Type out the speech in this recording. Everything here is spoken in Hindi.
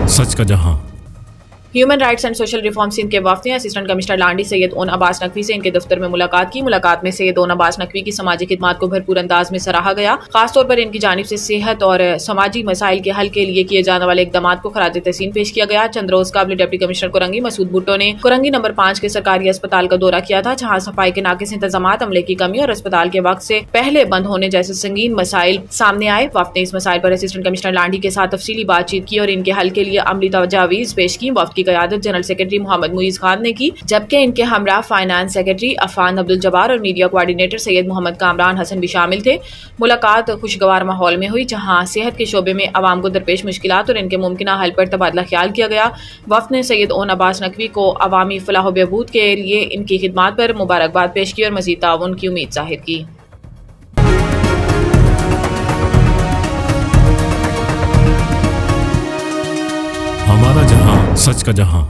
सच का जहां। Human rights and social reform Sindh के वफद ने असिस्टेंट कमिश्नर लांडी सैयद ओन अब्बास नकवी से इनके दफ्तर में मुलाकात की। मुलाकात में सैयद ओन अब्बास नकवी की समाजी खिदमात को भरपूर अंदाज में सराहा गया। खासतौर पर इनकी जानिब से सेहत और समाजी मसाइल के हल के लिए किए जाने वाले इकदाम को खराज तहसीन पेश किया गया। चंद रोज काबिल डिप्टी कमिश्नर कुरंगी मसूद भुट्टो ने कुरंगी नंबर 5 के सरकारी अस्पताल का दौरा किया था, जहाँ सफाई के नाकिस इंतजाम, अमले की कमी और अस्पताल के वक्त से पहले बंद होने जैसे संगीन मसाइल सामने आए। वफद ने इस मसाइल पर असिस्टेंट कमिश्नर लांडी के साथ तफसीली बातचीत की और इनके हल के लिए अमली तजावीज पेश की। वफद की क़यादत जनरल सेक्रेटरी मोहम्मद मुईज खान ने की, जबकि इनके हमरा फाइनेंस सेक्रेटरी अफान अब्दुल जब्बार और मीडिया कोऑर्डिनेटर सैयद मोहम्मद कामरान हसन भी शामिल थे। मुलाकात खुशगवार माहौल में हुई, जहां सेहत के शोबे में आवाम को दरपेश मुश्किलात और इनके मुमकिन हल पर तबादला ख्याल किया गया। वफद ने सैयद ओन अब्बास नकवी को अवामी फलाह बहबूद के लिए इनकी खिदमात पर मुबारकबाद पेश की और मजीद ताउन की उम्मीद जाहिर की। हमारा जहां, सच का जहां।